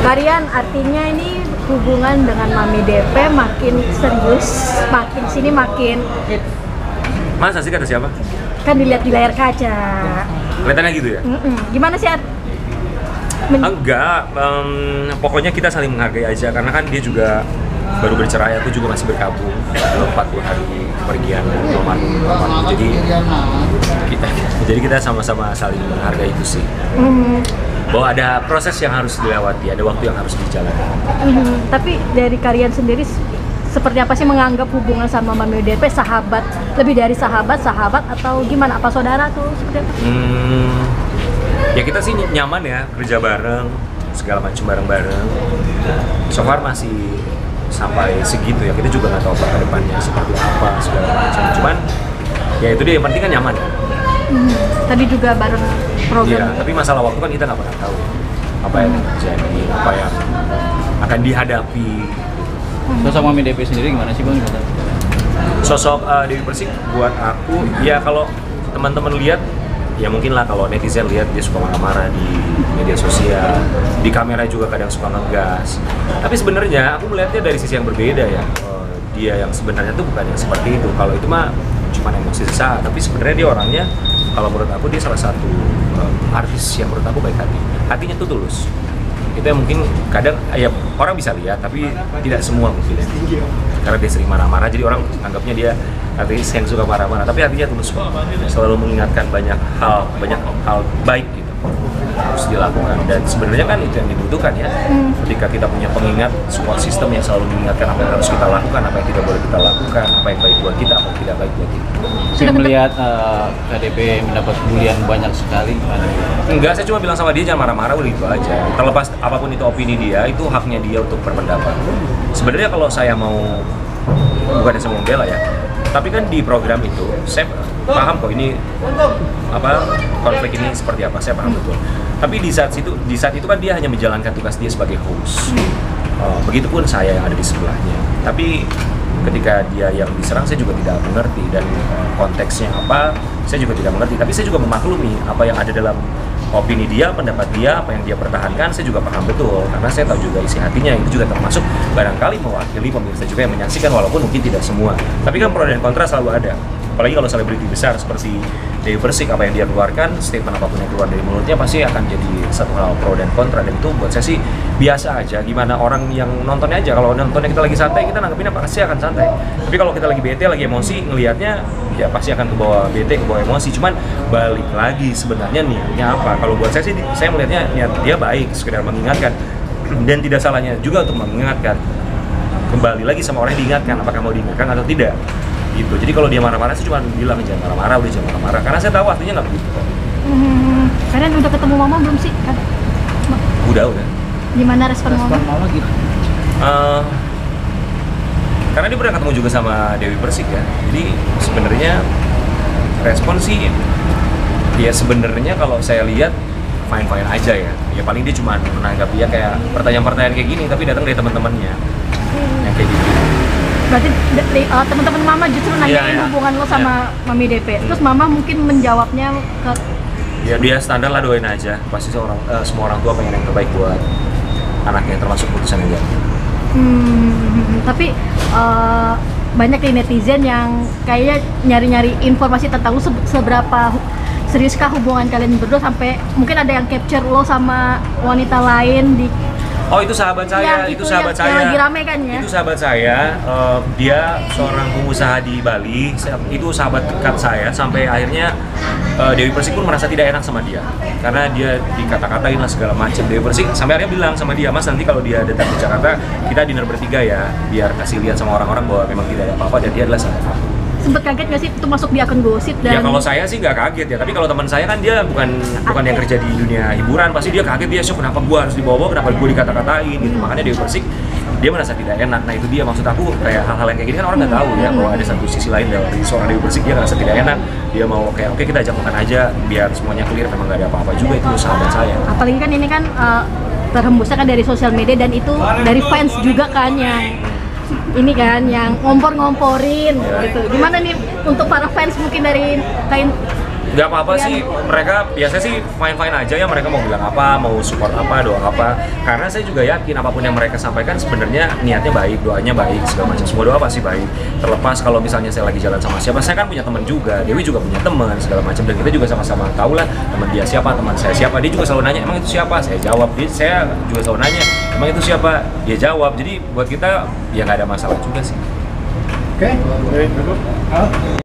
Kalian artinya ini hubungan dengan Mami DP makin serius, makin sini makin. Masa sih kata siapa? Kan dilihat di layar kaca. Kelihatannya gitu ya? Gimana sih Art? Enggak, pokoknya kita saling menghargai aja karena kan dia juga baru bercerai, aku juga masih berkabung belum 40 hari kepergian almarhum. Jadi kita sama-sama saling menghargai itu sih. Bahwa ada proses yang harus dilewati, ada waktu yang harus dijalani. Tapi dari kalian sendiri seperti apa sih menganggap hubungan sama Mami DP? Sahabat, lebih dari sahabat atau gimana? Apa saudara tuh seperti apa? Ya kita sih nyaman ya, kerja bareng, segala macam bareng-bareng. So far masih sampai segitu ya, kita juga nggak tahu ke depannya seperti apa segala macam. Cuman ya itu dia, yang penting kan nyaman. Tadi juga bareng program. Iya, tapi masalah waktu kan kita nggak pernah tahu apa yang terjadi, apa yang akan dihadapi. Sosok Mami DP sendiri gimana sih Bang? Sosok Dewi Persik buat aku, ya kalau teman-teman lihat, ya mungkin lah kalau netizen lihat dia suka marah-marah di media sosial, di kamera juga kadang suka ngegas. Tapi sebenarnya aku melihatnya dari sisi yang berbeda ya. Dia yang sebenarnya tuh bukan yang seperti itu. Kalau itu mah cuma emosi sesaat, tapi sebenarnya dia orangnya, kalau menurut aku dia salah satu artis yang menurut aku baik hati. Hatinya tuh tulus. Itu yang mungkin kadang ya orang bisa lihat, tapi tidak semua mungkin. Karena dia sering marah-marah, jadi orang anggapnya dia artis yang suka marah-marah, tapi hatinya tulus, selalu mengingatkan banyak hal baik gitu harus dilakukan. Dan sebenarnya kan itu yang dibutuhkan ya, ketika kita punya pengingat support system yang selalu mengingatkan apa yang harus kita lakukan, apa yang tidak boleh kita lakukan, apa yang baik buat kita, apa yang tidak baik buat kita. Saya melihat KDP mendapat bulian banyak sekali. Enggak, saya cuma bilang sama dia jangan marah-marah, udah itu aja. Terlepas apapun itu opini dia, itu haknya dia untuk berpendapat. Sebenarnya kalau saya mau, bukannya saya mau membela ya, tapi kan di program itu saya paham kok ini konflik ini seperti apa, saya paham betul. Tapi di saat itu kan dia hanya menjalankan tugas dia sebagai host. Begitupun saya yang ada di sebelahnya. Tapi ketika dia yang diserang, saya juga tidak mengerti, dan konteksnya apa saya juga tidak mengerti. Tapi saya juga memaklumi apa yang ada dalam opini dia, pendapat dia, apa yang dia pertahankan, saya juga paham betul. Karena saya tahu juga isi hatinya, itu juga termasuk barangkali mewakili pemirsa juga yang menyaksikan, walaupun mungkin tidak semua. Tapi kan pro dan kontra selalu ada. Apalagi kalau selebriti besar seperti Dewi Persik, apa yang dia keluarkan, statement apapun yang keluar dari mulutnya pasti akan jadi satu hal pro dan kontra. Dan itu buat saya sih biasa aja, gimana orang yang nontonnya aja. Kalau nontonnya kita lagi santai, kita nanggepinnya pasti akan santai. Tapi kalau kita lagi bete, lagi emosi, ngelihatnya ya pasti akan kebawa bete, kebawa emosi. Cuman balik lagi sebenarnya niatnya apa. Kalau buat saya sih, saya melihatnya niat dia baik, sekedar mengingatkan. Dan tidak salahnya juga untuk mengingatkan. Kembali lagi sama orang yang diingatkan, apakah mau diingatkan atau tidak gitu. Jadi kalau dia marah-marah sih cuma bilang jangan marah-marah, udah jangan marah-marah, karena saya tahu artinya nggak begitu kok. Kalian udah ketemu mama belum sih? Udah. Gimana respon mama gitu? Karena dia pernah ketemu juga sama Dewi Persik ya. Jadi sebenarnya respon sih ya sebenarnya kalau saya lihat fine-fine aja ya. Ya paling dia cuma menanggapi ya kayak pertanyaan-pertanyaan kayak gini, tapi datang dari teman-temannya yang kayak gitu. Berarti teman-teman mama justru nanyain hubungan lo sama Mami DP. Terus mama mungkin menjawabnya ke ya dia standar lah, doain aja. Pasti semua orang tua pengen yang terbaik buat anaknya, termasuk putusan yang dia. Tapi banyak nih netizen yang kayaknya nyari-nyari informasi tentang lo, seberapa seriuskah hubungan kalian berdua sampai mungkin ada yang capture lo sama wanita lain di. Oh itu sahabat saya, itu sahabat saya. Yang lagi rame kan ya? Itu sahabat saya, dia seorang pengusaha di Bali. Itu sahabat dekat saya sampai akhirnya Dewi Persik pun merasa tidak enak sama dia karena dia dikata-katain lah segala macam. Dewi Persik sampai akhirnya bilang sama dia, Mas nanti kalau dia datang ke Jakarta kita dinner bertiga ya, biar kasih lihat sama orang-orang bahwa memang tidak ada apa-apa dan dia adalah sahabat aku. Sempet kaget nggak sih itu masuk di akun gosip? Dan ya kalau saya sih nggak kaget ya, tapi kalau teman saya kan dia bukan yang kerja di dunia hiburan, pasti dia kaget, dia shock kenapa gua harus dibawa-bawa, kenapa gua dikata-katain gitu. Makanya Dewi Persik dia merasa tidak enak. Nah itu dia maksud aku, kayak hal-hal yang kayak gini kan orang nggak tahu ya bahwa ada satu sisi lain dari seorang Dewi Persik. Dia merasa tidak enak, dia mau kayak oke, kita ajak makan aja biar semuanya clear, memang nggak ada apa-apa juga. Itu sahabat saya. Apalagi kan ini kan terhembusnya kan dari sosial media dan itu dari fans juga kan yang ini kan yang ngompor-ngomporin gitu. Gimana nih untuk para fans mungkin dari kain? nggak apa-apa sih, mereka biasanya sih fine-fine aja ya, mereka mau bilang apa, mau support apa, doa apa. Karena saya juga yakin apapun yang mereka sampaikan sebenarnya niatnya baik, doanya baik, segala macam. Semua doa pasti baik. Terlepas kalau misalnya saya lagi jalan sama siapa, saya kan punya teman juga, Dewi juga punya teman, segala macam. Dan kita juga sama-sama tahu lah teman dia siapa, teman saya siapa. Dia juga selalu nanya, emang itu siapa? Saya jawab. Saya juga selalu nanya, emang itu siapa? Dia jawab. Jadi buat kita ya nggak ada masalah juga sih. Oke.